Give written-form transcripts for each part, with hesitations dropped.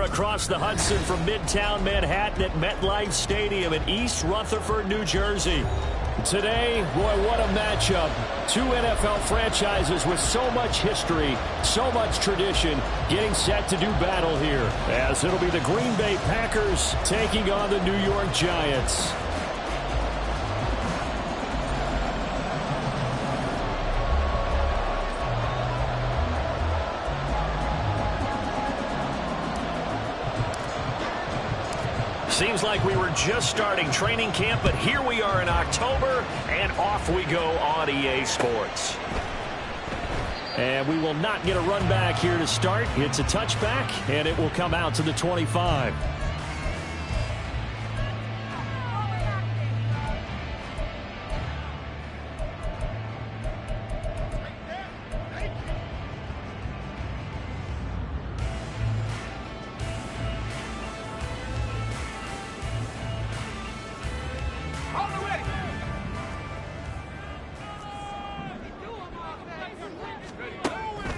across the Hudson from Midtown Manhattan at MetLife Stadium in East Rutherford, New Jersey. Today, boy, what a matchup. Two NFL franchises with so much history, so much tradition, getting set to do battle here, as it'll be the Green Bay Packers taking on the New York Giants. Seems like we were just starting training camp, but here we are in October, and off we go on EA Sports. And we will not get a run back here to start. It's a touchback, and it will come out to the 25.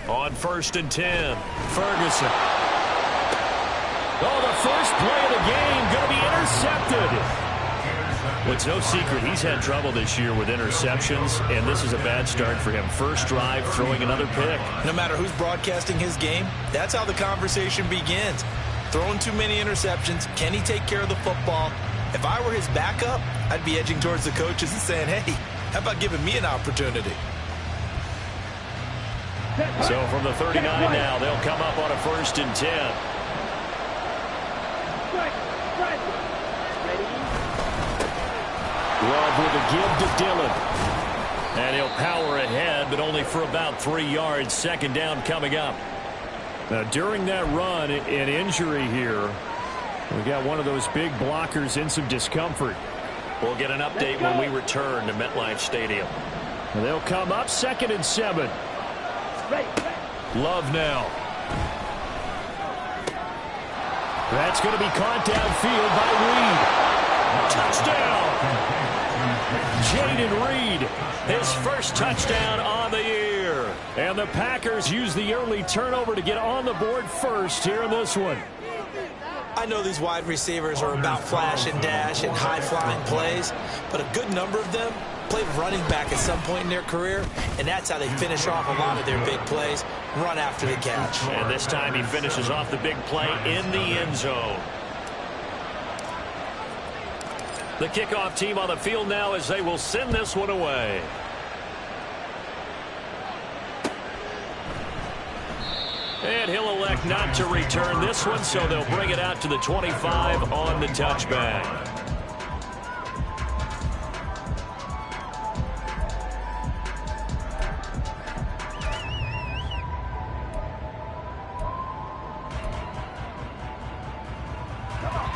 On 1st and 10, Ferguson. Oh, the first play of the game going to be intercepted. Well, it's no secret he's had trouble this year with interceptions, and this is a bad start for him. First drive, throwing another pick. No matter who's broadcasting his game, that's how the conversation begins. Throwing too many interceptions, can he take care of the football? If I were his backup, I'd be edging towards the coaches and saying, hey, how about giving me an opportunity? So from the 39 now, they'll come up on a 1st and 10. Love with a give to Dillon. And he'll power ahead, but only for about 3 yards. 2nd down coming up. Now, during that run, an injury here. We got one of those big blockers in some discomfort. We'll get an update when we return to MetLife Stadium. And they'll come up 2nd and 7. Love now. That's going to be caught downfield by Reed. Touchdown! Jaden Reed, his first touchdown on the year. And the Packers use the early turnover to get on the board first here in this one. I know these wide receivers are about flash and dash and high-flying plays, but a good number of them played running back at some point in their career, and that's how they finish off a lot of their big plays, run after the catch. And this time he finishes off the big play in the end zone. The kickoff team on the field now as they will send this one away. And he'll elect not to return this one, so they'll bring it out to the 25 on the touchback.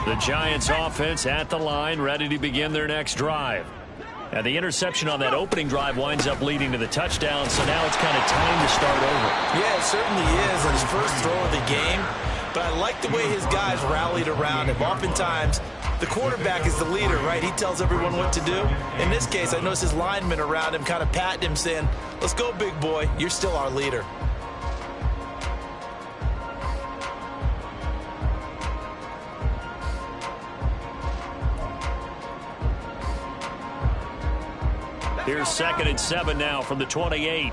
The Giants offense at the line, ready to begin their next drive. And the interception on that opening drive winds up leading to the touchdown, so now it's kind of time to start over. Yeah, it certainly is on his first throw of the game. But I like the way his guys rallied around him. Oftentimes, the quarterback is the leader, right? He tells everyone what to do. In this case, I noticed his linemen around him kind of patting him, saying, let's go, big boy. You're still our leader. Here's 2nd and 7 now from the 28.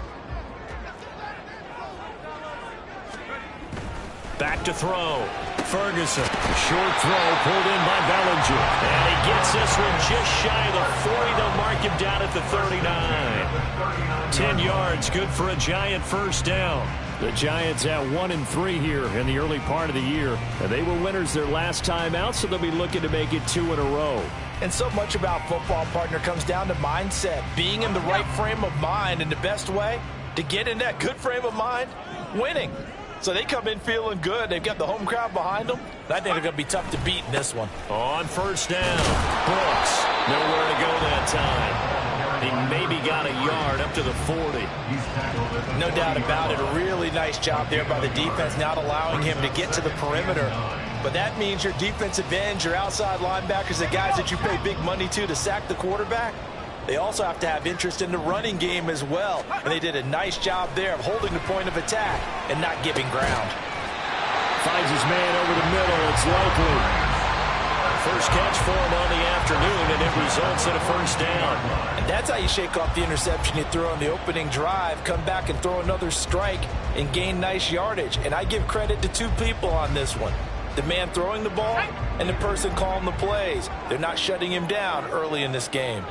Back to throw. Ferguson. Short throw pulled in by Bellinger. And he gets this one just shy of the 40. They'll mark him down at the 39. 10 yards, good for a Giant first down. The Giants at 1-3 here in the early part of the year. And they were winners their last time out, so they'll be looking to make it 2 in a row. And so much about football, partner, comes down to mindset. Being in the right frame of mind, and the best way to get in that good frame of mind, winning. So they come in feeling good. They've got the home crowd behind them. And I think they're going to be tough to beat in this one. On 1st down, Brooks. Nowhere to go that time. He maybe got a yard up to the 40. No doubt about it. A really nice job there by the defense, not allowing him to get to the perimeter. But that means your defensive ends, your outside linebackers, the guys that you pay big money to sack the quarterback, they also have to have interest in the running game as well. And they did a nice job there of holding the point of attack and not giving ground. finds his man over the middle. It's likely. First catch for him on the afternoon, and it results in a first down. And that's how you shake off the interception you threw on the opening drive, come back and throw another strike and gain nice yardage. And I give credit to two people on this one. The man throwing the ball and the person calling the plays. They're not shutting him down early in this game.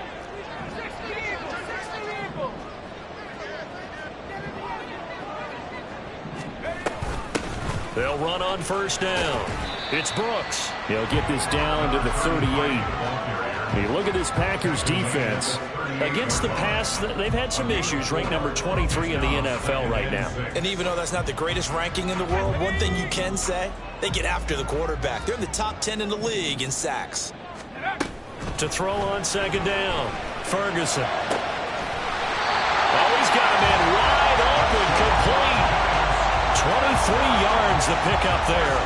They'll run on first down. It's Brooks. He'll get this down to the 38. You look at this Packers defense. Against the pass, they've had some issues. Ranked number 23 in the NFL right now. And even though that's not the greatest ranking in the world, one thing you can say, they get after the quarterback. They're in the top 10 in the league in sacks. To throw on second down, Ferguson. Oh, he's got a man wide open, complete. 23 yards the pickup there.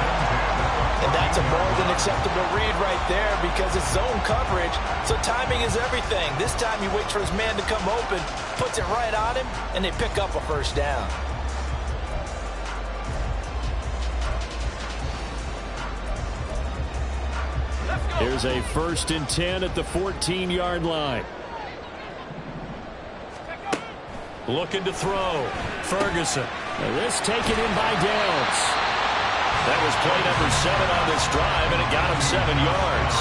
And that's a more than acceptable read right there because it's zone coverage, so timing is everything. This time he waits for his man to come open, puts it right on him, and they pick up a first down. Here's a 1st and 10 at the 14-yard line. Looking to throw. Ferguson. And this taken in by Downs. That was play number 7 on this drive, and it got him 7 yards.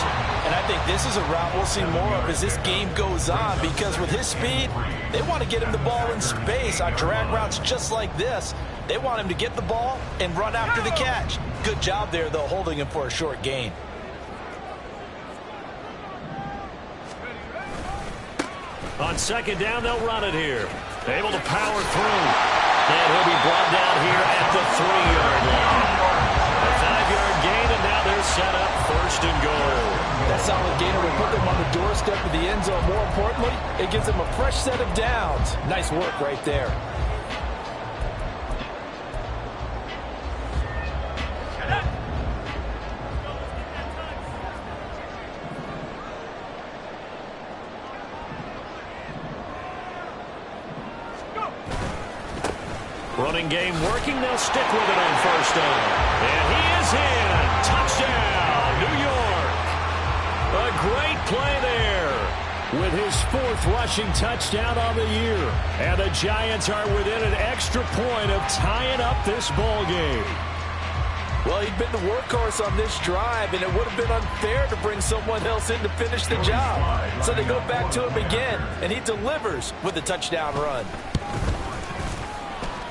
And I think this is a route we'll see more of as this game goes on because with his speed, they want to get him the ball in space on drag routes just like this. They want him to get the ball and run after the catch. Good job there, though, holding him for a short gain. On second down, they'll run it here. Able to power through. And he'll be brought down here at the 3-yard line. A 5-yard gain, and now they're set up 1st and goal. That solid gainer will put them on the doorstep of the end zone. More importantly, it gives them a fresh set of downs. Nice work right there. Running game working. They'll stick with it on first down. And he is in. Touchdown, New York. A great play there with his 4th rushing touchdown on the year. And the Giants are within an extra point of tying up this ball game. Well, he'd been the workhorse on this drive, and it would have been unfair to bring someone else in to finish the job. So they go back to him again, and he delivers with a touchdown run.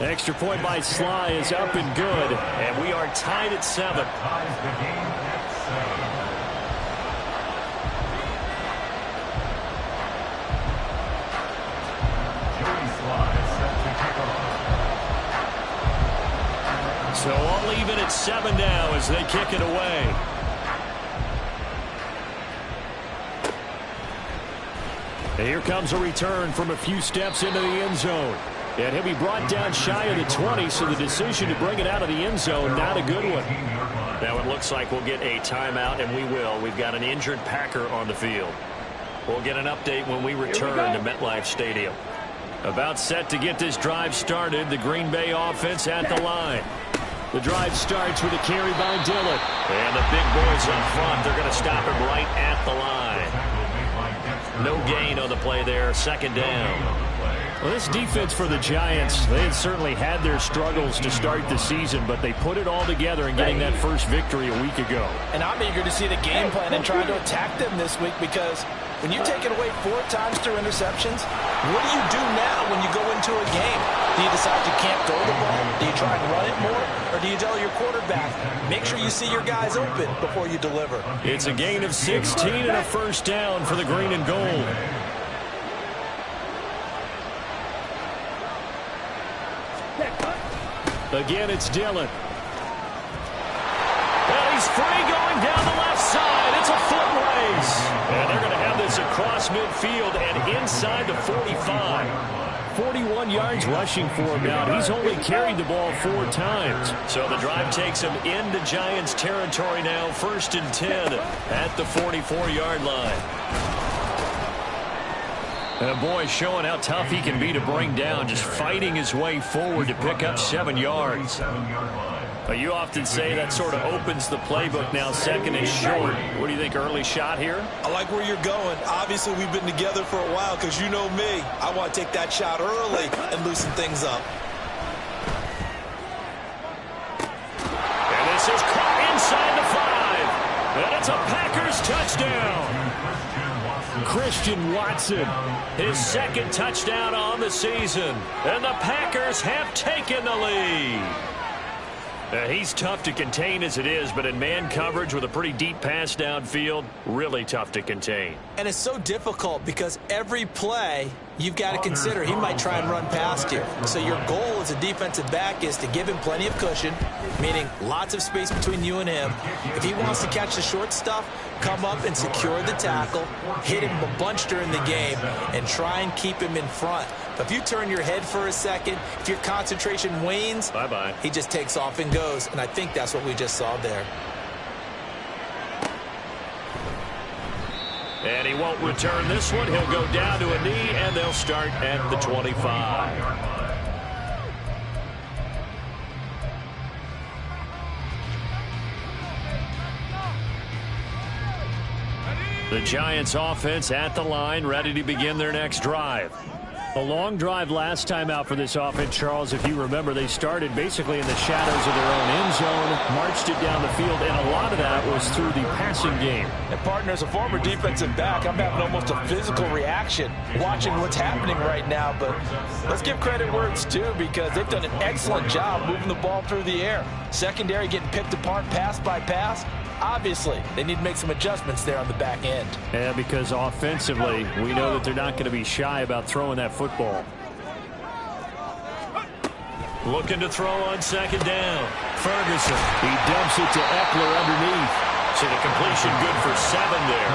Extra point by Sly is up and good, and we are tied at 7. So all even at 7 now as they kick it away. And here comes a return from a few steps into the end zone. And he'll be brought down shy of the 20, so the decision to bring it out of the end zone, not a good one. Now it looks like we'll get a timeout, and we will. We've got an injured Packer on the field. We'll get an update when we return to MetLife Stadium. About set to get this drive started, the Green Bay offense at the line. The drive starts with a carry by Dillon. And the big boys up front, they're going to stop him right at the line. No gain on the play there, 2nd down. Well, this defense for the Giants, they had certainly had their struggles to start the season, but they put it all together in getting that first victory a week ago. And I'm eager to see the game plan and trying to attack them this week because when you take it away 4 times through interceptions, what do you do now when you go into a game? Do you decide you can't throw the ball? Do you try and run it more? Or do you tell your quarterback, make sure you see your guys open before you deliver? It's a gain of 16 and a first down for the green and gold. Again, it's Dillon. And he's free going down the left side. It's a foot race. And they're going to have this across midfield and inside the 45. 41 yards rushing for him now. He's only carried the ball 4 times. So the drive takes him into Giants territory now. 1st and 10 at the 44-yard line. And boy, showing how tough he can be to bring down, just fighting his way forward to pick up 7 yards. Well, you often say that sort of opens the playbook now, second and short. What do you think, early shot here? I like where you're going. Obviously, we've been together for a while because you know me. I want to take that shot early and loosen things up. And this is caught inside the 5. And it's a Packers touchdown. Christian Watson, his second touchdown on the season. And the Packers have taken the lead. He's tough to contain as it is, but in man coverage with a pretty deep pass downfield, really tough to contain. And it's so difficult because every play you've got to consider he might try and run past you. So your goal as a defensive back is to give him plenty of cushion, meaning lots of space between you and him. If he wants to catch the short stuff, come up and secure the tackle, hit him a bunch during the game, and try and keep him in front. But if you turn your head for a second, if your concentration wanes, bye-bye. He just takes off and goes, and I think that's what we just saw there. And he won't return this one. He'll go down to a knee, and they'll start at the 25. The Giants offense at the line, ready to begin their next drive. A long drive last time out for this offense, Charles. If you remember, they started basically in the shadows of their own end zone, marched it down the field, and a lot of that was through the passing game. And, partner, as a former defensive back, I'm having almost a physical reaction watching what's happening right now. But let's give credit where it's due because they've done an excellent job moving the ball through the air. Secondary getting picked apart pass by pass. Obviously, they need to make some adjustments there on the back end. Yeah, because offensively, we know that they're not going to be shy about throwing that football. Looking to throw on second down. Ferguson. He dumps it to Eckler underneath. So the completion good for 7 there.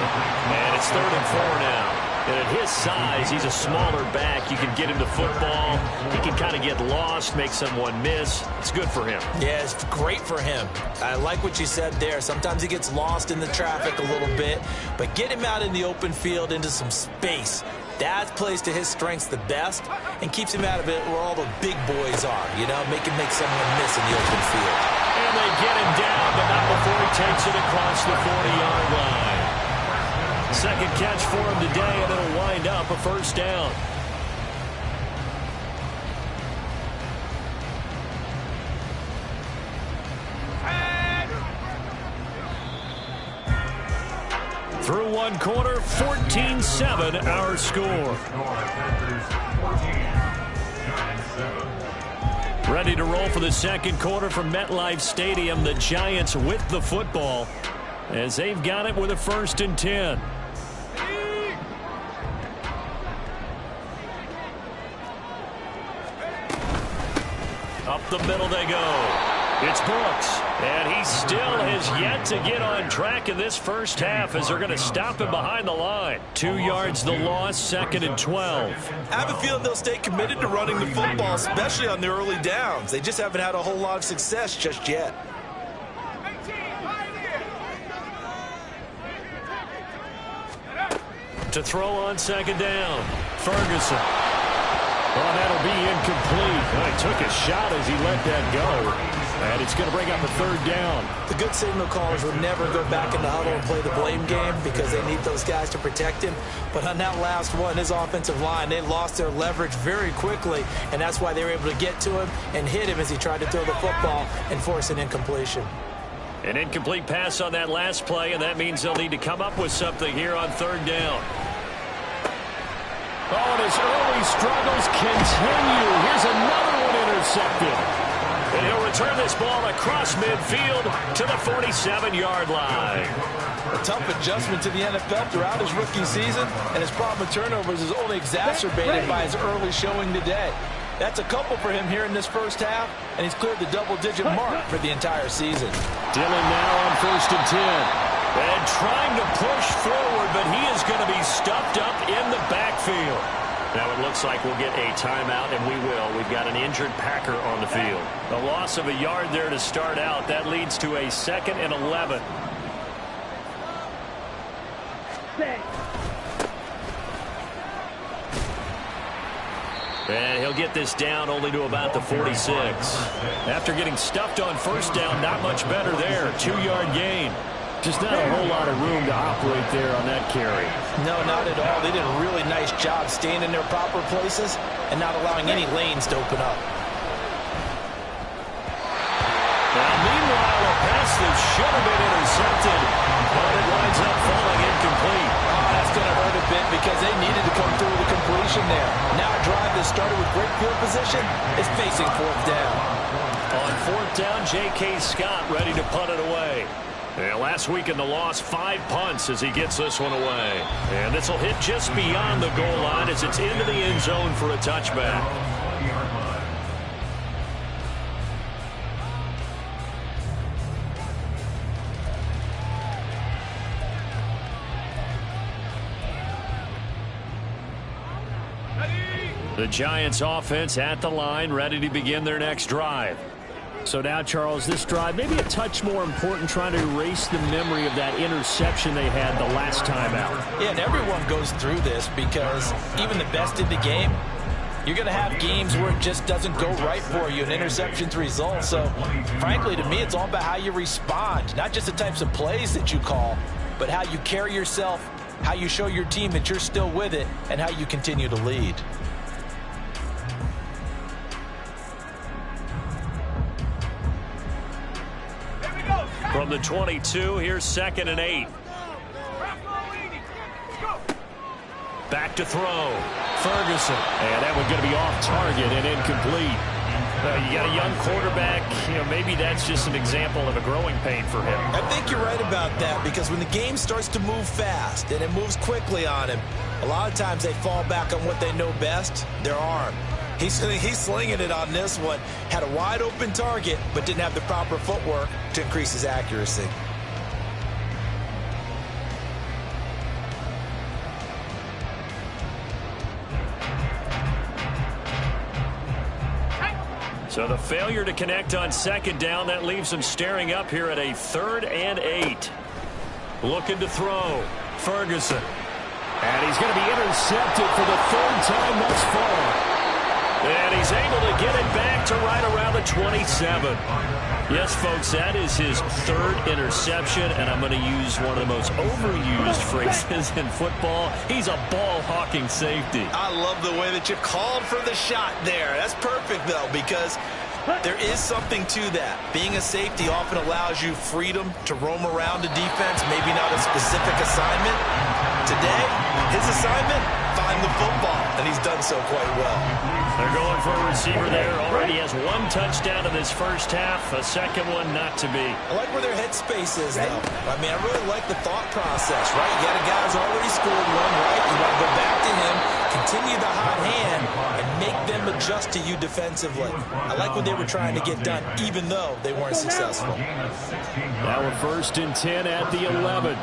And it's 3rd and 4 now. And at his size, he's a smaller back. You can get him to football. He can kind of get lost, make someone miss. It's good for him. Yeah, it's great for him. I like what you said there. Sometimes he gets lost in the traffic a little bit. But get him out in the open field into some space. That plays to his strengths the best and keeps him out of it where all the big boys are. You know, make him make someone miss in the open field. And they get him down, but not before he takes it across the 40-yard line. Second catch for him today, and it'll wind up a first down. Through one quarter, 14-7 our score. Ready to roll for the second quarter from MetLife Stadium. The Giants with the football as they've got it with a 1st and 10. Up the middle they go. It's Brooks, and he still has yet to get on track in this first half as they're going to stop him behind the line. 2 yards the loss, 2nd and 12. I have a feeling they'll stay committed to running the football, especially on the early downs. They just haven't had a whole lot of success just yet. To throw on second down, Ferguson. Well, that'll be incomplete. Well, he took a shot as he let that go. And it's going to bring up a 3rd down. The good signal callers will never go back in the huddle and play the blame game because they need those guys to protect him. But on that last one, his offensive line, they lost their leverage very quickly, and that's why they were able to get to him and hit him as he tried to throw the football and force an incompletion. An incomplete pass on that last play, and that means they'll need to come up with something here on 3rd down. Oh, and his early struggles continue. Here's another one intercepted. And he'll return this ball across midfield to the 47-yard line. A tough adjustment to the NFL throughout his rookie season, and his problem with turnovers is only exacerbated by his early showing today. That's a couple for him here in this first half, and he's cleared the double-digit mark for the entire season. Dillon now on 1st and 10. And trying to push forward, but he is going to be stuffed up in the backfield. Now it looks like we'll get a timeout, and we will. We've got an injured Packer on the field. A loss of a yard there to start out. That leads to a 2nd and 11. And he'll get this down only to about the 46. After getting stuffed on first down, not much better there. 2-yard gain. Just not a whole lot of room to operate there on that carry. No, not at all. They did a really nice job staying in their proper places and not allowing any lanes to open up. Now, meanwhile, a pass that should have been intercepted, but it winds up falling incomplete. Oh, that's going to hurt a bit because they needed to come through with a completion there. Now a drive that started with great field position is facing fourth down. On fourth down, J.K. Scott ready to punt it away. And last week in the loss, 5 punts as he gets this one away. And this will hit just beyond the goal line as it's into the end zone for a touchback. The Giants offense at the line, ready to begin their next drive. So now, Charles, this drive maybe a touch more important, trying to erase the memory of that interception they had the last time out. Yeah, and everyone goes through this because even the best in the game, you're going to have games where it just doesn't go right for you, and interceptions result. So, frankly, to me, it's all about how you respond, not just the types of plays that you call, but how you carry yourself, how you show your team that you're still with it, and how you continue to lead. From the 22, here's 2nd and 8. Back to throw. Ferguson. And that one's going to be off target and incomplete. You got a young quarterback. Maybe that's just an example of a growing pain for him. I think you're right about that because when the game starts to move fast and it moves quickly on him, a lot of times they fall back on what they know best, their arm. He's slinging it on this one. Had a wide open target, but didn't have the proper footwork to increase his accuracy. So the failure to connect on 2nd down, that leaves him staring up here at a 3rd and 8. Looking to throw. Ferguson. And he's going to be intercepted for the 3rd time thus far. And he's able to get it back to right around the 27. Yes, folks, that is his 3rd interception, and I'm going to use one of the most overused phrases in football. He's a ball-hawking safety. I love the way that you called for the shot there. That's perfect, though, because there is something to that. Being a safety often allows you freedom to roam around the defense, maybe not a specific assignment. Today, his assignment, find the football, and he's done so quite well. They're going for a receiver there. Already has 1 touchdown in this first half. A second one not to be. I like where their headspace is, though. I mean, I really like the thought process, right? You got a guy who's already scored one, right? You want to go back to him, continue the hot hand, and make them adjust to you defensively. I like what they were trying to get done, even though they weren't successful. Now a 1st and 10 at the 11.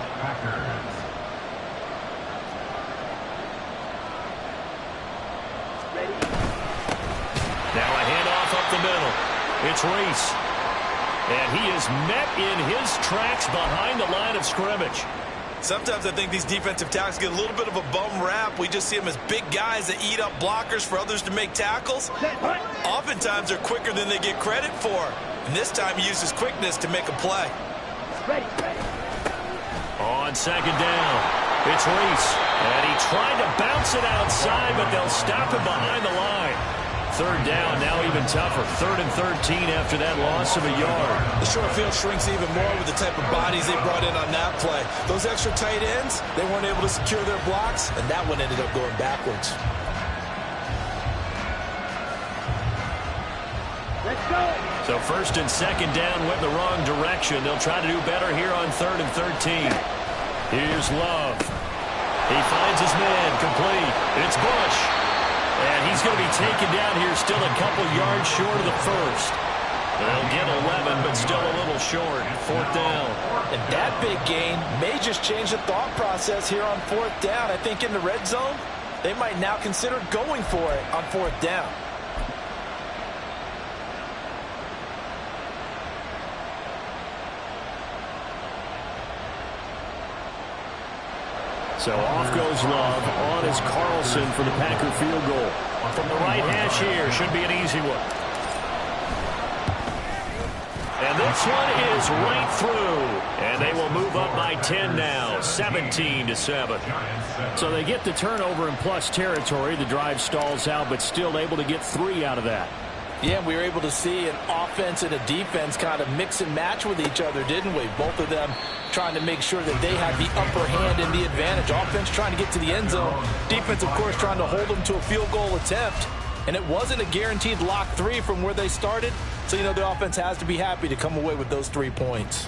Now a handoff up the middle. It's Reese. And he is met in his tracks behind the line of scrimmage. Sometimes I think these defensive tackles get a little bit of a bum rap. We just see them as big guys that eat up blockers for others to make tackles. Oftentimes they're quicker than they get credit for. And this time he uses quickness to make a play. On 2nd down, it's Reese. And he tried to bounce it outside, but they'll stop him behind the line. 3rd down, now even tougher. 3rd and 13 after that loss of a yard. The short field shrinks even more with the type of bodies they brought in on that play. Those extra tight ends, they weren't able to secure their blocks, and that one ended up going backwards. Let's go. So 1st and 2nd down went the wrong direction. They'll try to do better here on 3rd and 13. Here's Love. He finds his man, complete. It's Bush. And he's going to be taken down here still a couple yards short of the 1st. They'll get 11, but still a little short. 4th down. And that big gain may just change the thought process here on 4th down. I think in the red zone, they might now consider going for it on 4th down. So off goes Love. On is Carlson for the Packer field goal. From the right hash here, should be an easy one. And this one is right through. And they will move up by 10 now, 17-7. So they get the turnover in plus territory. The drive stalls out, but still able to get 3 out of that. Yeah, we were able to see an offense and a defense kind of mix and match with each other, didn't we? Both of them trying to make sure that they have the upper hand and the advantage. Offense trying to get to the end zone. Defense, of course, trying to hold them to a field goal attempt. And it wasn't a guaranteed lock 3 from where they started. So, you know, the offense has to be happy to come away with those 3 points.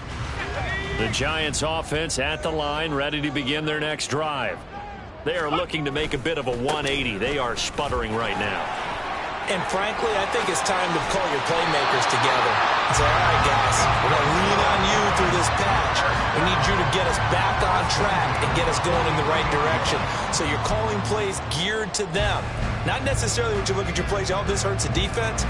The Giants offense at the line, ready to begin their next drive. They are looking to make a bit of a 180. They are sputtering right now. And frankly, I think it's time to call your playmakers together and say, all right, guys, we're going to lean on you through this patch. We need you to get us back on track and get us going in the right direction. So you're calling plays geared to them. Not necessarily when you look at your plays, oh, this hurts the defense.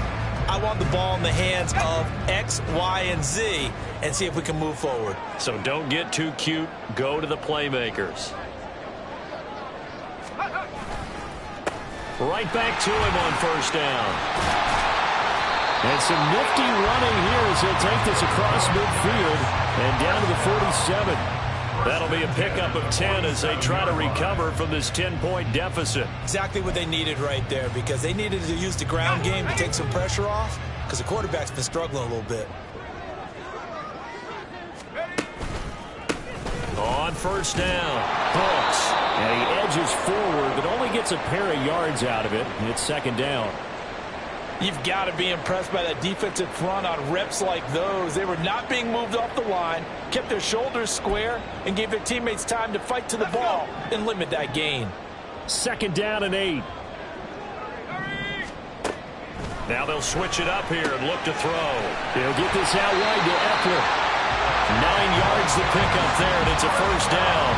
I want the ball in the hands of X, Y, and Z and see if we can move forward. So don't get too cute. Go to the playmakers. Right back to him on first down. And some nifty running here as he'll take this across midfield and down to the 47. That'll be a pickup of 10 as they try to recover from this 10-point deficit. Exactly what they needed right there, because they needed to use the ground game to take some pressure off, because the quarterback's been struggling a little bit. On first down, Brooks. And he edges forward, but only gets a pair of yards out of it, and it's second down. You've got to be impressed by that defensive front on reps like those. They were not being moved off the line, kept their shoulders square, and gave their teammates time to fight to the ball and limit that gain. Second down and 8. Now they'll switch it up here and look to throw. They'll get this out wide to Eckler. 9 yards to pick up there, and it's a first down.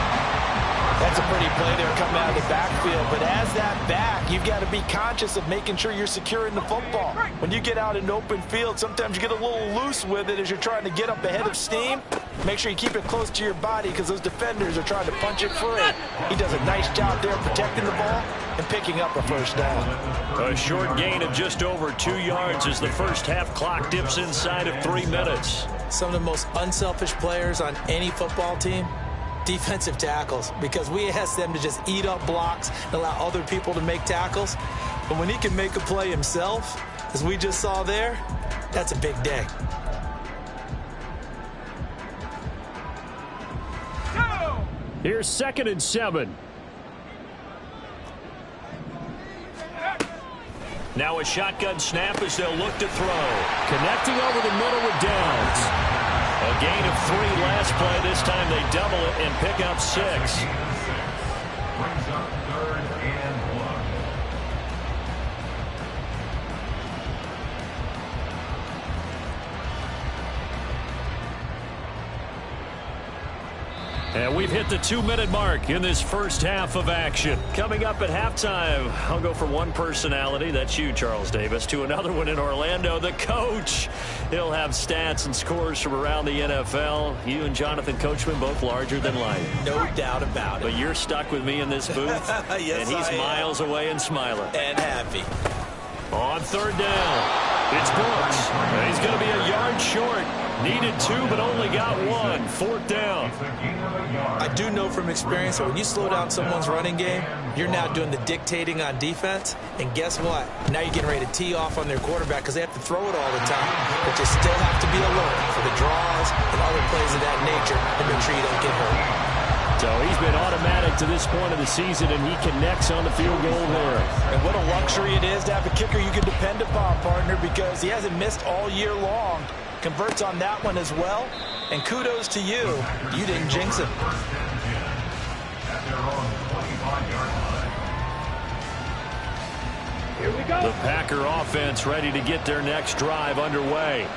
That's a pretty play there coming out of the backfield. But as that back, you've got to be conscious of making sure you're securing the football. When you get out in open field, sometimes you get a little loose with it as you're trying to get up ahead of steam. Make sure you keep it close to your body because those defenders are trying to punch it free. He does a nice job there protecting the ball and picking up a first down. A short gain of just over 2 yards as the first half clock dips inside of 3 minutes. Some of the most unselfish players on any football team, defensive tackles, because we ask them to just eat up blocks and allow other people to make tackles. But when he can make a play himself, as we just saw there, that's a big day. Here's 2nd and 7. Now a shotgun snap as they'll look to throw. Connecting over the middle with Downs. A gain of 3 last play. This time they double it and pick up 6. Brings up 3rd and 1. And we've hit the 2-minute mark in this first half of action. Coming up at halftime, I'll go from one personality, that's you, Charles Davis, to another one in Orlando, the coach. He'll have stats and scores from around the NFL. You and Jonathan Coachman both larger than life. No doubt about it. But you're stuck with me in this booth, yes, and he's miles away and smiling. And happy. On 3rd down, it's Brooks. He's going to be a yard short. Needed 2, but only got 1. 4th down. I do know from experience that when you slow down someone's running game, you're now doing the dictating on defense. And guess what? Now you're getting ready to tee off on their quarterback because they have to throw it all the time. But you still have to be alert for the draws and other plays of that nature and make sure you don't get hurt. So he's been automatic to this point of the season, and he connects on the field goal there. And what a luxury it is to have a kicker you can depend upon, partner, because he hasn't missed all year long. Converts on that one as well. And kudos to you. You didn't jinx him. Here we go. The Packer offense ready to get their next drive underway.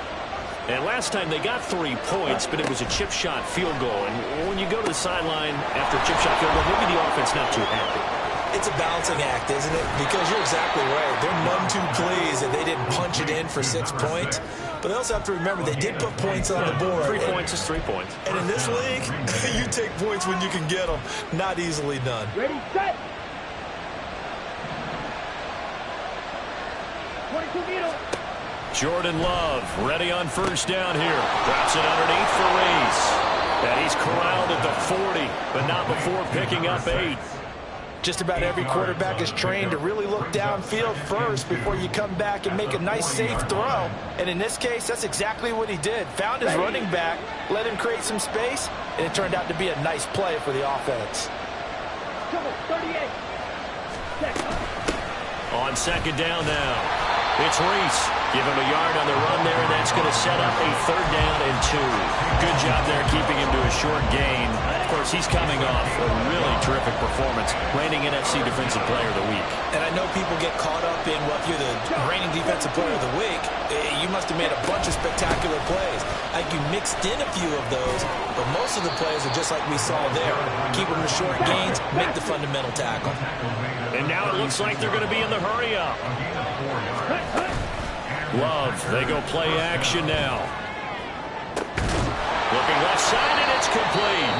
And last time they got 3 points, but it was a chip shot field goal. And when you go to the sideline after a chip shot field goal, maybe the offense not too happy. It's a balancing act, isn't it? Because you're exactly right. They're none too pleased that they didn't punch it in for 6 points. But they also have to remember they did put points on the board. 3 points is 3 points. And in this league, you take points when you can get them. Not easily done. Ready, set. 22 meters. Jordan Love ready on first down here. Drops it underneath for Reese. And he's corralled at the 40, but not before picking up 8. Just about every quarterback is trained to really look downfield first before you come back and make a nice, safe throw. And in this case, that's exactly what he did. Found his running back, let him create some space, and it turned out to be a nice play for the offense. 38. On second down now, it's Reese. Give him a yard on the run there, and that's going to set up a 3rd down and 2. Good job there keeping him to a short gain. Of course, he's coming off a really terrific performance, reigning NFC Defensive Player of the Week. And I know people get caught up in, well, if you're the reigning Defensive Player of the Week, you must have made a bunch of spectacular plays. I think you mixed in a few of those, but most of the plays are just like we saw there. Keep them to short gains, make the fundamental tackle. And now it looks like they're going to be in the hurry-up. Love, they go play action now. Looking left side, and it's complete.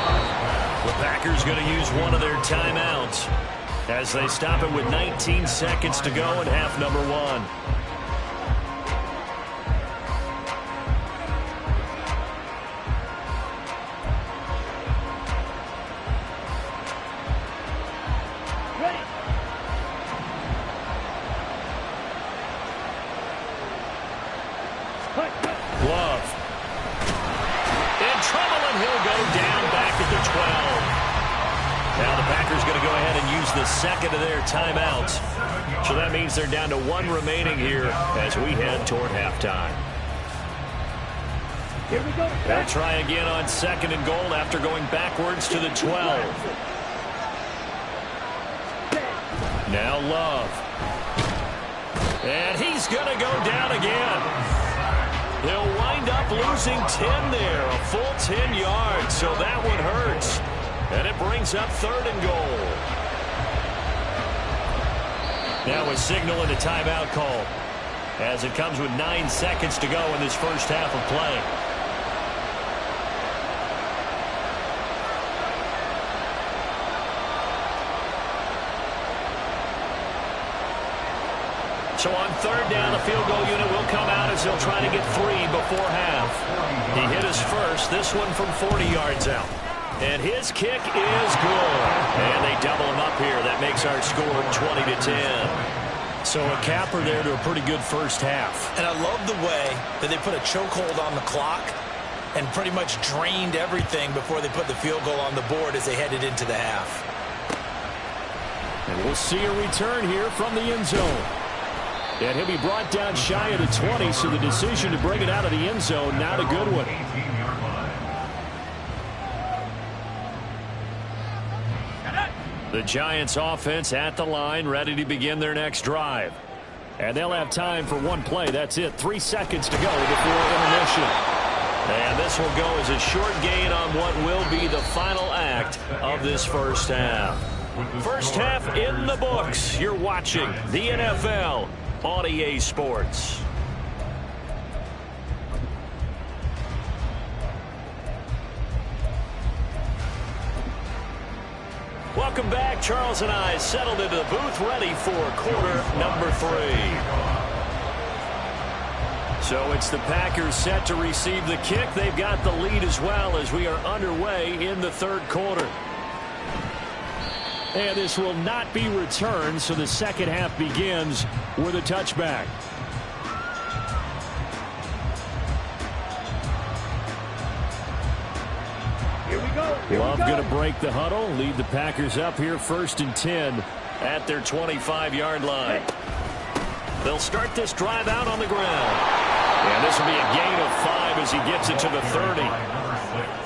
The Packers going to use one of their timeouts as they stop it with 19 seconds to go in half number 1. Love. In trouble, and he'll go down back at the 12. Now the Packers going to go ahead and use the second of their timeouts. So that means they're down to 1 remaining here as we head toward halftime. Here we go. They'll try again on 2nd and goal after going backwards to the 12. Now Love. And he's going to go down again. They'll wind up losing 10 there, a full 10 yards, so that one hurts. And it brings up 3rd and goal. Now a signal and a timeout call as it comes with 9 seconds to go in this first half of play. So on 3rd down, the field goal unit will come out as they'll try to get 3 before half. He hit his first, this one from 40 yards out. And his kick is good. And they double him up here. That makes our score 20-10. So a capper there to a pretty good first half. And I love the way that they put a chokehold on the clock and pretty much drained everything before they put the field goal on the board as they headed into the half. And we'll see a return here from the end zone. And he'll be brought down shy of the 20, so the decision to bring it out of the end zone, not a good one. The Giants offense at the line, ready to begin their next drive. And they'll have time for one play. That's it. 3 seconds to go before intermission. And this will go as a short gain on what will be the final act of this first half. First half in the books. You're watching the NFL on EA Sports. Welcome back. Charles and I settled into the booth, ready for quarter number 3. So it's the Packers set to receive the kick. They've got the lead as well as we are underway in the 3rd quarter. And this will not be returned, so the second half begins with a touchback. Here we go. Love going to break the huddle, lead the Packers up here 1st and 10 at their 25-yard line. They'll start this drive out on the ground. And this will be a gain of 5 as he gets it to the 30.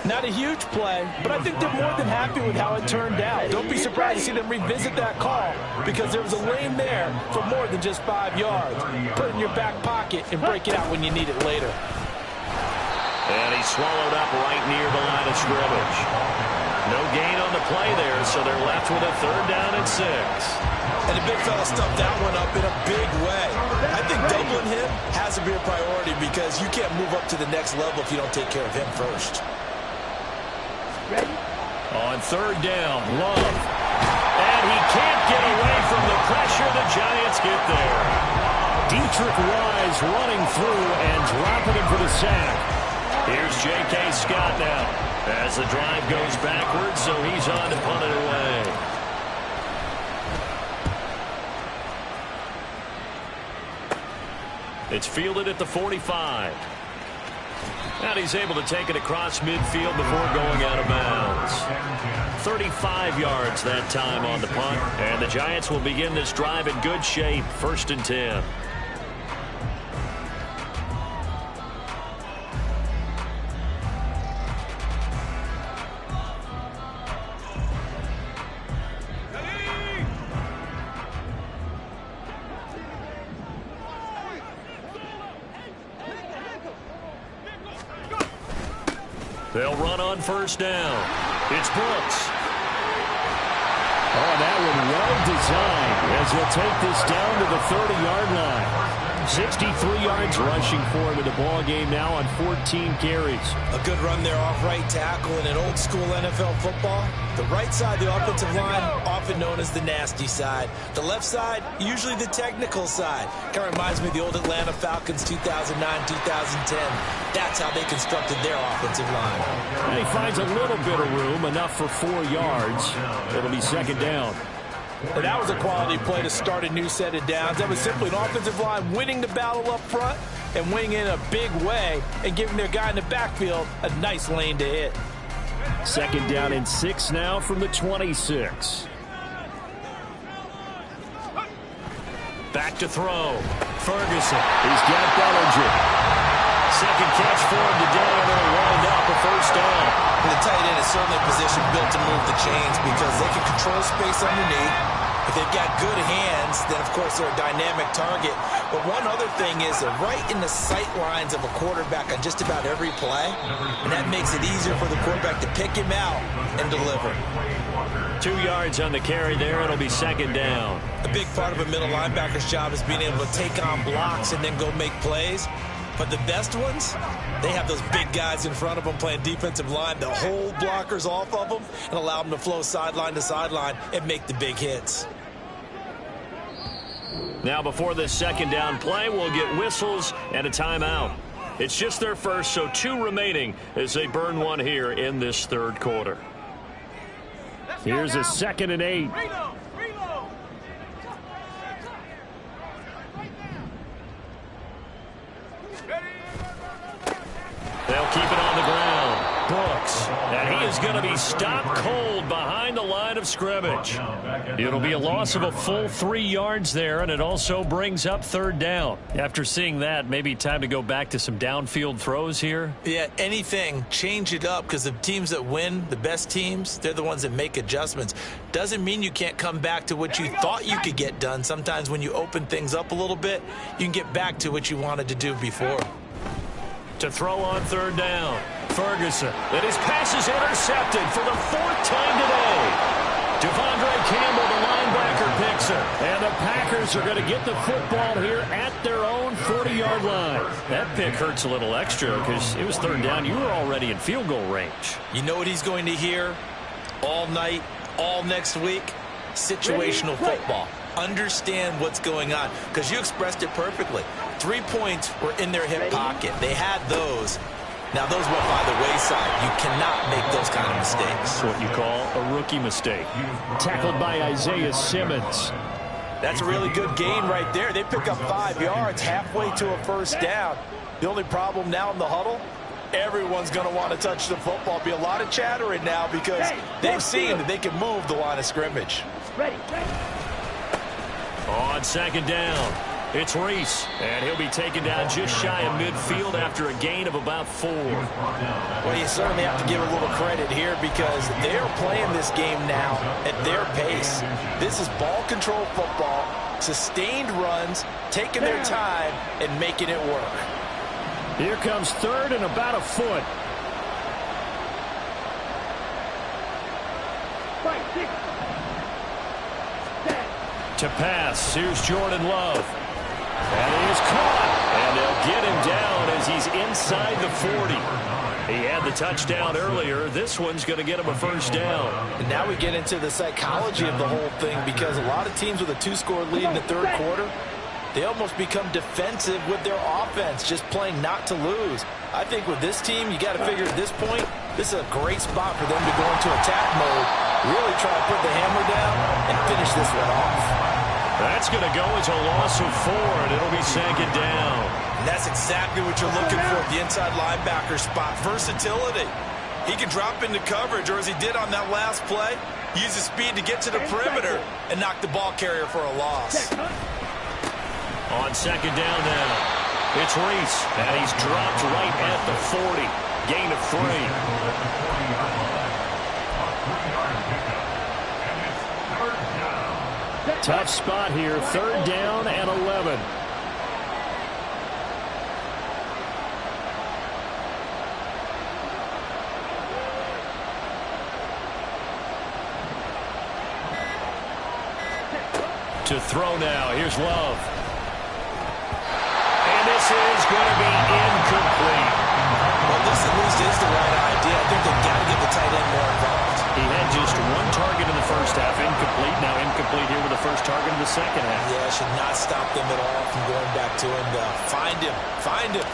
Not a huge play, but I think they're more than happy with how it turned out. Don't be surprised to see them revisit that call because there was a lane there for more than just 5 yards. Put it in your back pocket and break it out when you need it later. And he's swallowed up right near the line of scrimmage. No gain on the play there, so they're left with a 3rd down and 6. And the big fella stuffed that one up in a big way. I think doubling him has to be a priority because you can't move up to the next level if you don't take care of him first. Ready? On 3rd down, Love. And he can't get away from the pressure. The Giants get there. Dietrich Wise running through and dropping him for the sack. Here's J.K. Scott now as the drive goes backwards, so he's on to punt it away. It's fielded at the 45. And he's able to take it across midfield before going out of bounds. 35 yards that time on the punt. And the Giants will begin this drive in good shape. 1st and 10. They'll run on 1st down. It's Brooks. Oh, that one well designed as he'll take this down to the 30-yard line. 63 yards rushing for him in the ball game now on 14 carries. A good run there off right tackle in an old-school NFL football. The right side, the offensive line, often known as the nasty side. The left side, usually the technical side. Kind of reminds me of the old Atlanta Falcons 2009-2010. That's how they constructed their offensive line. And he finds a little bit of room, enough for 4 yards. It'll be 2nd down. And that was a quality play to start a new set of downs. That was simply an offensive line winning the battle up front and winning in a big way and giving their guy in the backfield a nice lane to hit. 2nd down and 6 now from the 26. Back to throw. Ferguson. He's got Bellinger. 2nd catch for him today, and they'll wind up a 1st down. The tight end is certainly a position built to move the chains because they can control space underneath. If they've got good hands, then, of course, they're a dynamic target. But one other thing is they're right in the sight lines of a quarterback on just about every play, and that makes it easier for the quarterback to pick him out and deliver. 2 yards on the carry there. It'll be 2nd down. A big part of a middle linebacker's job is being able to take on blocks and then go make plays. But the best ones, they have those big guys in front of them playing defensive line that hold blockers off of them and allow them to flow sideline to sideline and make the big hits. Now before this 2nd down play, we'll get whistles and a timeout. It's just their first, so 2 remaining as they burn one here in this 3rd quarter. Here's a 2nd and 8. They'll keep it on the ground. Brooks. And he is going to be stopped cold behind the line of scrimmage. It'll be a loss of a full 3 yards there, and it also brings up 3rd down. After seeing that, maybe time to go back to some downfield throws here. Yeah, anything. Change it up because the teams that win, the best teams, they're the ones that make adjustments. Doesn't mean you can't come back to what you thought you could get done. Sometimes when you open things up a little bit, you can get back to what you wanted to do before. To throw on 3rd down. Ferguson. And his pass is intercepted for the 4th time today. Devondre Campbell, the linebacker, picks it. And the Packers are going to get the football here at their own 40-yard line. That pick hurts a little extra because it was 3rd down. You were already in field goal range. You know what he's going to hear all night, all next week? Situational football. Understand what's going on because you expressed it perfectly. 3 points were in their hip pocket. They had those. Now, those went by the wayside. You cannot make those kind of mistakes. That's what you call a rookie mistake. Tackled by Isaiah Simmons. That's a really good gain right there. They pick up 5 yards halfway to a 1st down. The only problem now in the huddle, everyone's going to want to touch the football. Be a lot of chattering now because they've seen that they can move the line of scrimmage. Ready. On 2nd down, it's Reese, and he'll be taken down just shy of midfield after a gain of about 4. Well, you certainly have to give a little credit here because they're playing this game now at their pace. This is ball control football, sustained runs, taking their time, and making it work. Here comes 3rd and about a foot. To pass, here's Jordan Love. And he is caught. And they'll get him down as he's inside the 40. He had the touchdown earlier. This one's going to get him a first down. And now we get into the psychology of the whole thing, because a lot of teams with a 2-score lead in the third quarter, they almost become defensive with their offense, just playing not to lose. I think with this team, you got to figure at this point, this is a great spot for them to go into attack mode, really try to put the hammer down and finish this one off. That's going to go as a loss of 4, and it'll be second down. And that's exactly what you're looking for at the inside linebacker spot, versatility. He can drop into coverage, or as he did on that last play, use his speed to get to the perimeter and knock the ball carrier for a loss. On second down now, it's Reese, and he's dropped right at the 40. Gain of 3. Tough spot here, third down and 11. To throw now, here's Love. And this is going to be incomplete. Well, this at least is the right idea. I think they've got to get the tight end more involved. He had just one target in the first half, incomplete. Now incomplete here with the first target in the second half. Yeah, should not stop them at all from going back to him. Find him. Find him.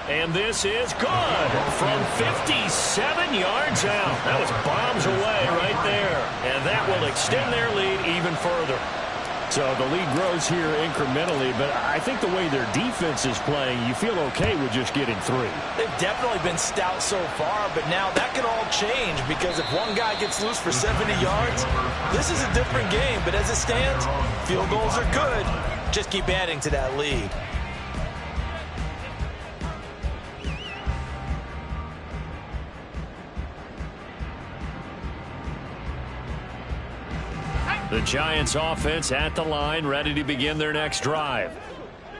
And this is good from 57 yards out. That was bombs away right there. And that will extend their lead even further. So the lead grows here incrementally, but I think the way their defense is playing, you feel okay with just getting 3. They've definitely been stout so far, but now that can all change, because if one guy gets loose for 70 yards, this is a different game. But as it stands, field goals are good. Just keep adding to that lead. The Giants offense at the line, ready to begin their next drive.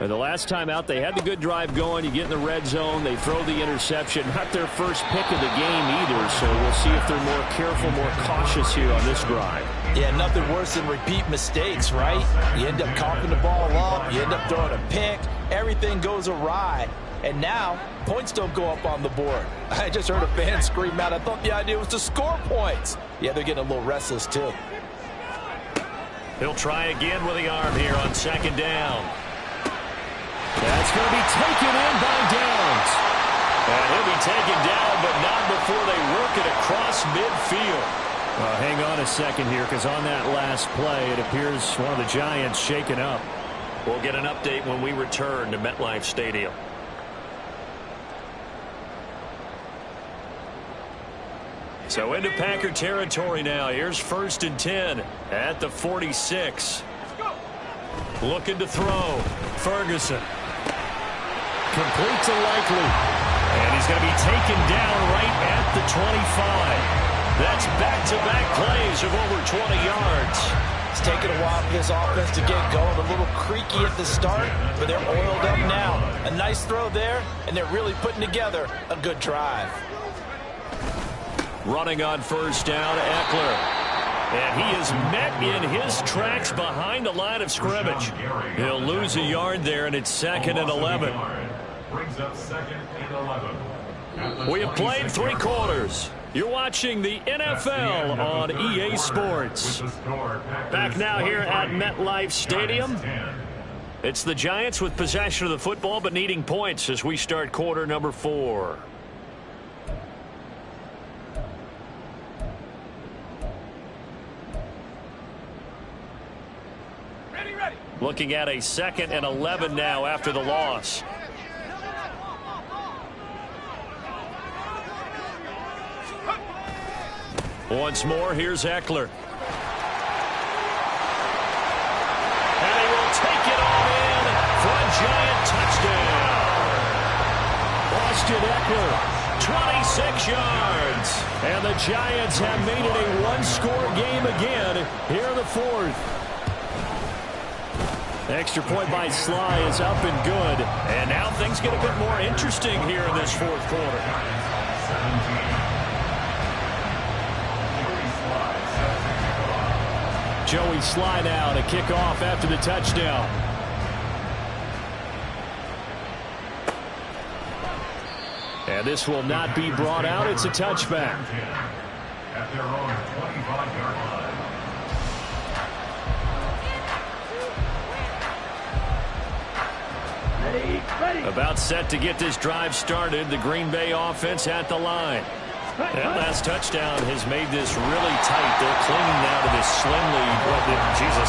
And the last time out, they had the good drive going. You get in the red zone, they throw the interception. Not their first pick of the game either, so we'll see if they're more careful, more cautious here on this drive. Yeah, nothing worse than repeat mistakes, right? You end up coughing the ball up, you end up throwing a pick, everything goes awry. And now, points don't go up on the board. I just heard a fan scream out, I thought the idea was to score points. Yeah, they're getting a little restless too. He'll try again with the arm here on second down. That's going to be taken in by Downs. And he'll be taken down, but not before they work it across midfield. Hang on a second here, because on that last play, it appears one of the Giants shaken up. We'll get an update when we return to MetLife Stadium. So into Packer territory now. Here's 1st and 10 at the 46. Looking to throw. Ferguson. Complete to Likely. And he's going to be taken down right at the 25. That's back-to-back plays of over 20 yards. It's taken a while for this offense to get going. A little creaky at the start, but they're oiled up now. A nice throw there, and they're really putting together a good drive. Running on first down, Eckler. And he is met in his tracks behind the line of scrimmage. He'll lose a yard there, and it's 2nd and 11. Brings up 2nd and 11. We have played 3 quarters. You're watching the NFL on EA Sports. Back now here at MetLife Stadium. It's the Giants with possession of the football, but needing points as we start quarter number 4. Looking at a 2nd and 11 now after the loss. Once more, here's Eckler. And they will take it all in for a Giant touchdown. Austin Eckler, 26 yards. And the Giants have made it a one-score game again here in the 4th. Extra point by Sly is up and good. And now things get a bit more interesting here in this 4th quarter. Joey slide out, a kickoff after the touchdown. And this will not be brought out. It's a touchback. At their own 25-yard line. Ready. About set to get this drive started. The Green Bay offense at the line. That last touchdown has made this really tight. They're clinging now to this slim lead.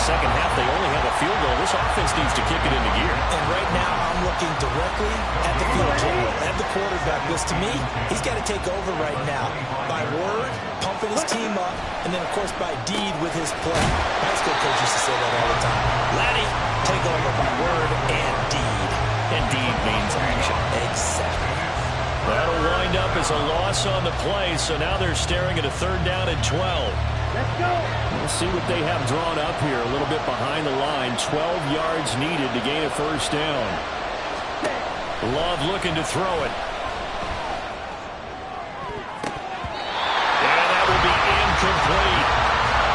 Second half, they only have a field goal. This offense needs to kick it into gear. And right now, I'm looking directly at the field general, at the quarterback. Because to me, he's got to take over right now. By word, pumping his team up, and then, of course, by deed with his play. High school coach used to say that all the time. Laddie, take over by word and deed. And deed means action. Exactly. That'll wind up as a loss on the play, so now they're staring at a 3rd down and 12. Let's go. We'll see what they have drawn up here, a little bit behind the line. 12 yards needed to gain a 1st down. Love looking to throw it. And that will be incomplete.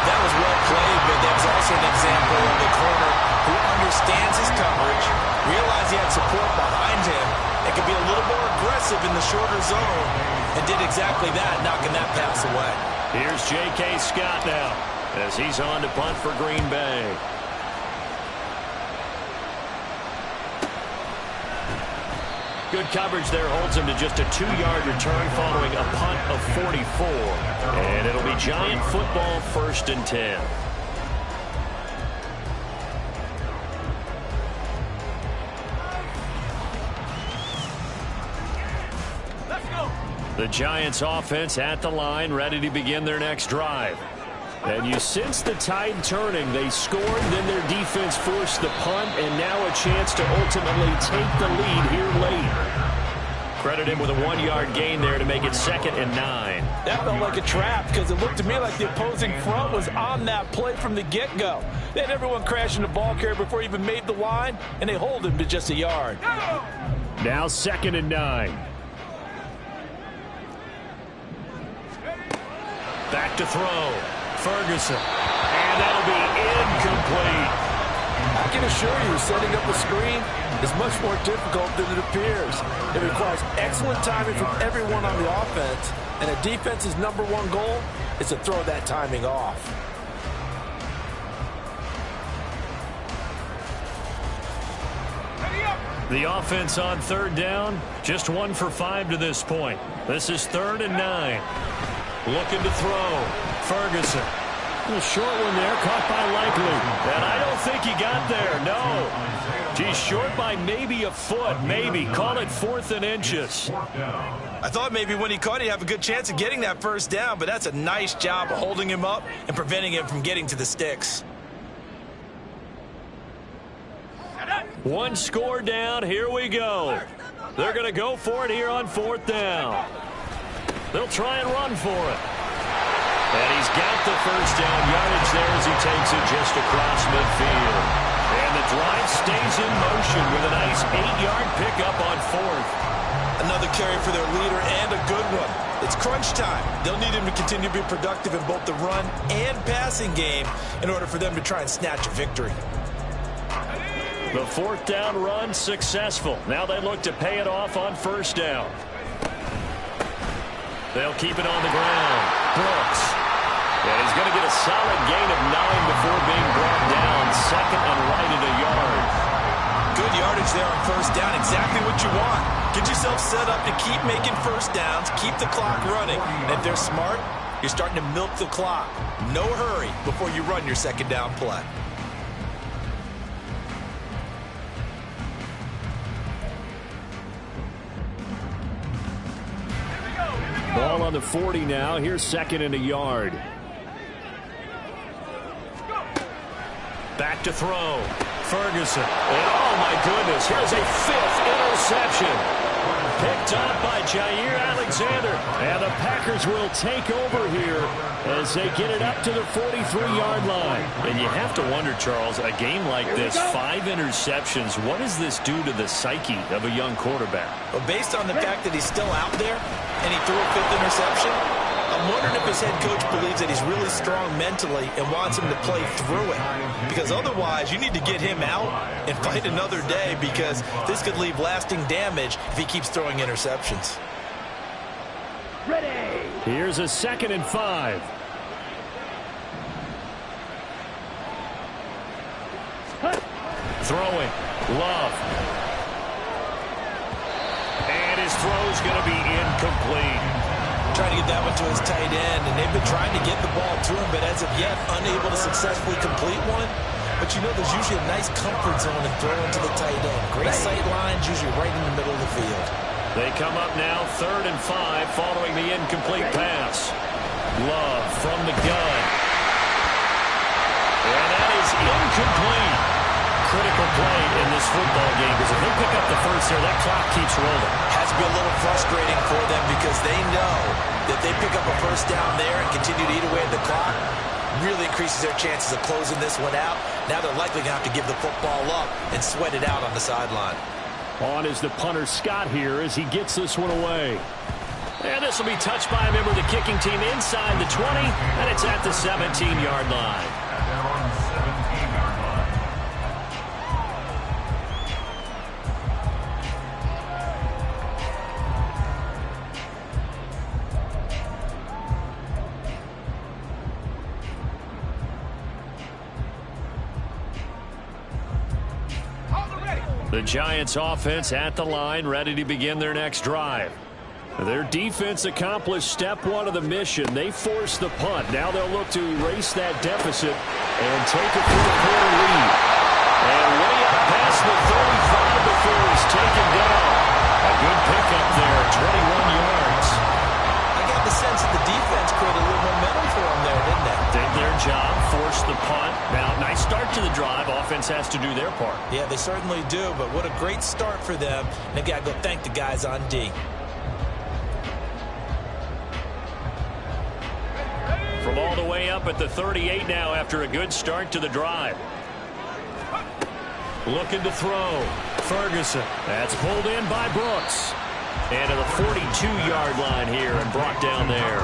That was well played, but that was also an example of a corner who understands his coverage, realized he had support behind him, and could be a little more aggressive in the shorter zone, and did exactly that, knocking that pass away. Here's J.K. Scott now as he's on to punt for Green Bay. Good coverage there holds him to just a 2-yard return following a punt of 44. And it'll be Giant football 1st and 10. The Giants offense at the line, ready to begin their next drive. And you sense the tide turning. They scored, then their defense forced the punt, and now a chance to ultimately take the lead here late. Credit him with a 1-yard gain there to make it 2nd and 9. That felt like a trap because it looked to me like the opposing front was on that play from the get-go. They had everyone crashing the ball carrier before he even made the line, and they hold him to just a yard. Now 2nd and 9. Back to throw. Ferguson. And that'll be incomplete. I can assure you, setting up a screen is much more difficult than it appears. It requires excellent timing from everyone on the offense, and a defense's #1 goal is to throw that timing off. The offense on 3rd down, just 1 for 5 to this point. This is 3rd and 9. Looking to throw. Ferguson. A little short one there, caught by Likely. And I don't think he got there, no. He's short by maybe a foot, maybe. Call it 4th and inches. I thought maybe when he caught it, he'd have a good chance of getting that 1st down, but that's a nice job of holding him up and preventing him from getting to the sticks. 1 score down, here we go. They're going to go for it here on 4th down. They'll try and run for it. And he's got the 1st down yardage there as he takes it just across midfield. And the drive stays in motion with a nice 8-yard pickup on 4th. Another carry for their leader and a good one. It's crunch time. They'll need him to continue to be productive in both the run and passing game in order for them to try and snatch a victory. The 4th down run successful. Now they look to pay it off on 1st down. They'll keep it on the ground. Brooks. And he's going to get a solid gain of 9 before being brought down. 2nd and right at a yard. Good yardage there on 1st down. Exactly what you want. Get yourself set up to keep making 1st downs. Keep the clock running. And if they're smart, you're starting to milk the clock. No hurry before you run your 2nd down play. Ball on the 40 now. Here's 2nd and a yard. Back to throw. Ferguson. And oh my goodness, here's a 5th interception. Picked up by Jair Alexander. And the Packers will take over here as they get it up to the 43-yard line. And you have to wonder, Charles, a game like this, 5 interceptions, what does this do to the psyche of a young quarterback? Well, based on the fact that he's still out there and he threw a 5th interception, I'm wondering if his head coach believes that he's really strong mentally and wants him to play through it. Because otherwise, you need to get him out and fight another day, because this could leave lasting damage if he keeps throwing interceptions. Ready. Here's a 2nd and 5. Throwing. Love. And his throw's going to be incomplete. Trying to get that one to his tight end, and they've been trying to get the ball to him, but as of yet, unable to successfully complete one. But you know, there's usually a nice comfort zone in throwing to the tight end. Great sight lines, usually right in the middle of the field. They come up now 3rd and 5 following the incomplete pass. Love from the gun. And that is incomplete. Critical play in this football game, because if they pick up the first there, that clock keeps rolling. Has to be a little frustrating for them, because they know that they pick up a first down there and continue to eat away at the clock, really increases their chances of closing this one out. Now they're likely going to have to give the football up and sweat it out on the sideline. On is the punter Scott here as he gets this one away. And this will be touched by a member of the kicking team inside the 20, and it's at the 17-yard line. At their own 17-yard line. The Giants offense at the line, ready to begin their next drive. Their defense accomplished step 1 of the mission. They forced the punt. Now they'll look to erase that deficit and take a 4-quarter lead. And way up past the 35 before he's taken down. A good pickup there, 21 yards. I got the sense that the defense created a little momentum for them there, didn't they? Did their job, forced the punt. Now, nice start to the drive. Offense has to do their part. Yeah, they certainly do, but what a great start for them. They've got to go thank the guys on D. From all the way up at the 38 now after a good start to the drive. Looking to throw. Ferguson. That's pulled in by Brooks. And to the 42-yard line here and brought down there.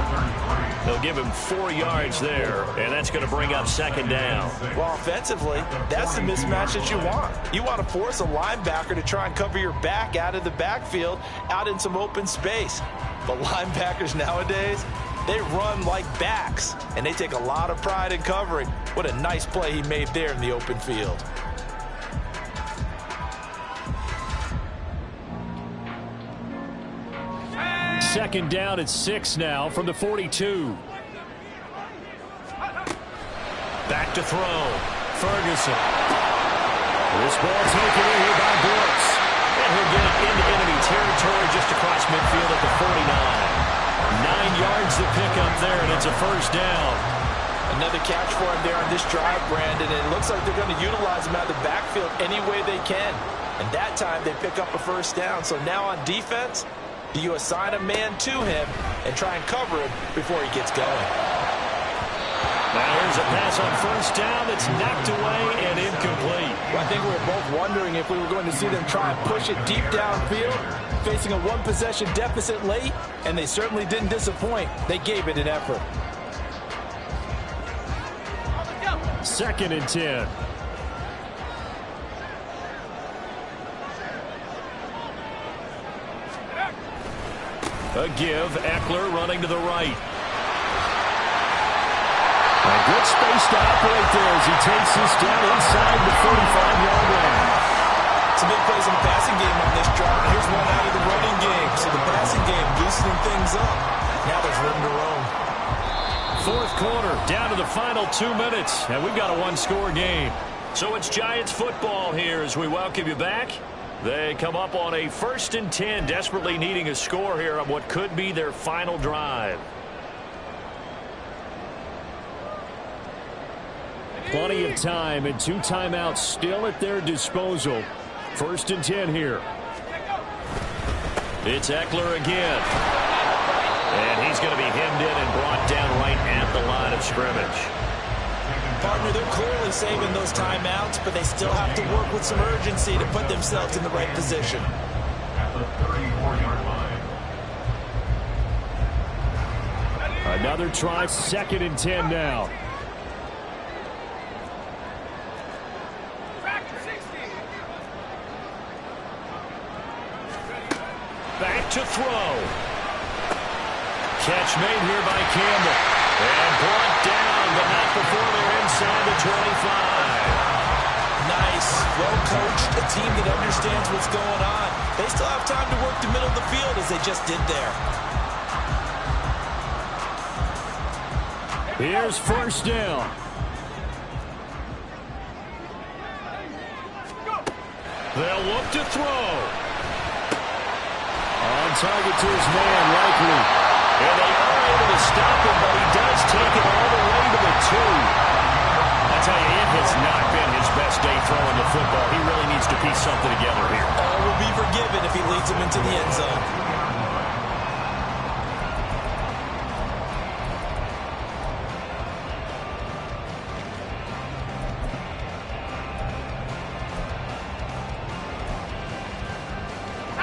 They'll give him 4 yards there, and that's going to bring up 2nd down. Well, offensively, that's the mismatch that you want. You want to force a linebacker to try and cover your back out of the backfield, out in some open space. But linebackers nowadays, they run like backs, and they take a lot of pride in covering. What a nice play he made there in the open field. Second down at 6 now from the 42. Back to throw. Ferguson. This ball taken in here by Brooks. And he'll get it into enemy territory just across midfield at the 49. 9 yards to pick up there, and it's a first down. Another catch for him there on this drive, Brandon. And it looks like they're going to utilize him out of the backfield any way they can. And that time they pick up a first down. So now on defense, do you assign a man to him and try and cover him before he gets going? Now here's a pass on first down that's knocked away and incomplete. Well, I think we were both wondering if we were going to see them try and push it deep downfield, facing a one-possession deficit late, and they certainly didn't disappoint. They gave it an effort. 2nd and 10. A give, Eckler running to the right. A good space to operate there as he takes this down inside the 45-yard line. Some big plays in the passing game on this drive. Here's one out of the running game. So the passing game loosening things up. Now there's room to roam. 4th quarter, down to the final 2 minutes, and we've got a one-score game. So it's Giants football here as we welcome you back. They come up on a 1st and 10, desperately needing a score here on what could be their final drive. Plenty of time and 2 timeouts still at their disposal. 1st and 10 here. It's Eckler again. And he's going to be hemmed in and brought down right at the line of scrimmage. Partner, they're clearly saving those timeouts, but they still have to work with some urgency to put themselves in the right position. At the 34-yard line. A Another try, 2nd and 10 now. Back to throw. Catch made here by Campbell. And brought down, but not before they're inside the 25. Nice, well-coached, a team that understands what's going on. They still have time to work the middle of the field as they just did there. Here's 1st down. They'll look to throw. On target to his man, likely. And they are able to stop him, but he does take it all the way to the 2. I tell you, it has not been his best day throwing the football. He really needs to piece something together here. All will be forgiven if he leads them into the end zone.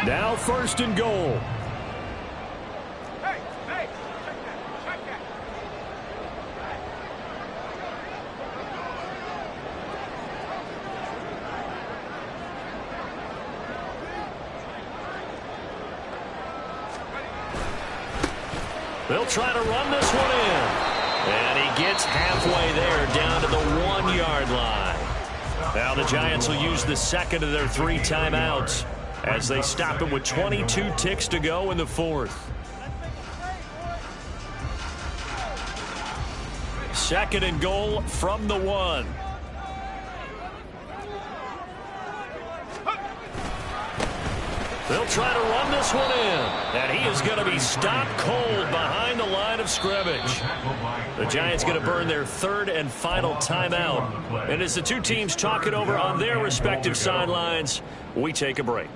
Now 1st and goal. They'll try to run this one in. And he gets halfway there, down to the 1-yard line. Now the Giants will use the 2nd of their 3 timeouts as they stop it with 22 ticks to go in the 4th. 2nd and goal from the 1. They'll try to run this one in. And he is going to be stopped cold behind the line of scrimmage. The Giants going to burn their 3rd and final timeout. And as the two teams talk it over on their respective sidelines, we take a break.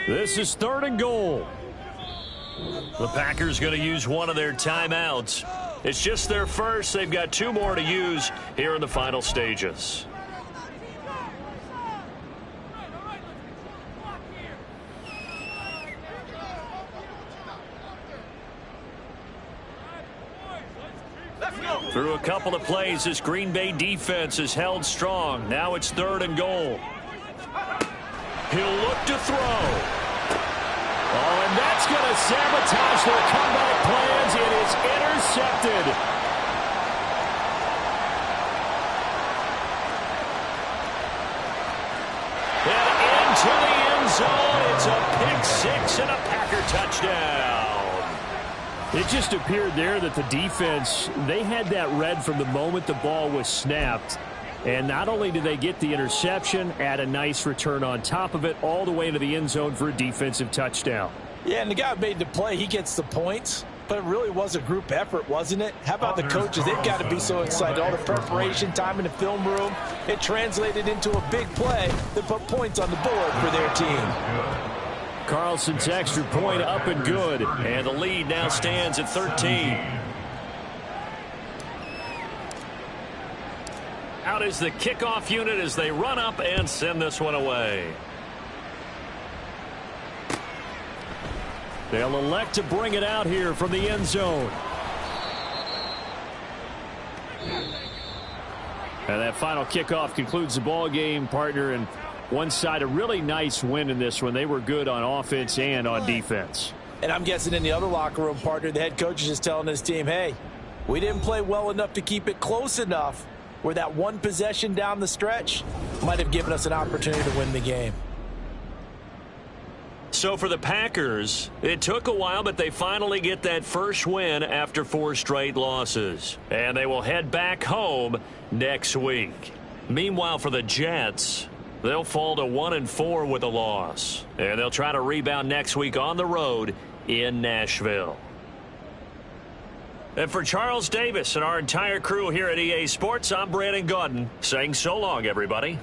This is 3rd and goal. The Packers going to use one of their timeouts. It's just their first. They've got 2 more to use here in the final stages. Through a couple of plays, this Green Bay defense is held strong. Now it's 3rd and goal. He'll look to throw. Oh, and that's going to sabotage their comeback plans. It is intercepted. And into the end zone. It's a pick 6 and a Packer touchdown. It just appeared there that the defense, they had that read from the moment the ball was snapped. And not only did they get the interception, add a nice return on top of it, all the way to the end zone for a defensive touchdown. Yeah, and the guy made the play. He gets the points. But it really was a group effort, wasn't it? How about the coaches? They've got to be so excited. All the preparation, time in the film room, it translated into a big play that put points on the board for their team. Carlson's extra point up and good. And the lead now stands at 13. Out is the kickoff unit as they run up and send this one away. They'll elect to bring it out here from the end zone. And that final kickoff concludes the ball game, partner. And one side, a really nice win in this one. They were good on offense and on defense. And I'm guessing in the other locker room, partner, the head coach is just telling his team, hey, we didn't play well enough to keep it close enough where that one possession down the stretch might have given us an opportunity to win the game. So for the Packers, it took a while, but they finally get that first win after 4 straight losses. And they will head back home next week. Meanwhile, for the Jets, they'll fall to 1-4 with a loss. And they'll try to rebound next week on the road in Nashville. And for Charles Davis and our entire crew here at EA Sports, I'm Brandon Gaudin saying so long, everybody.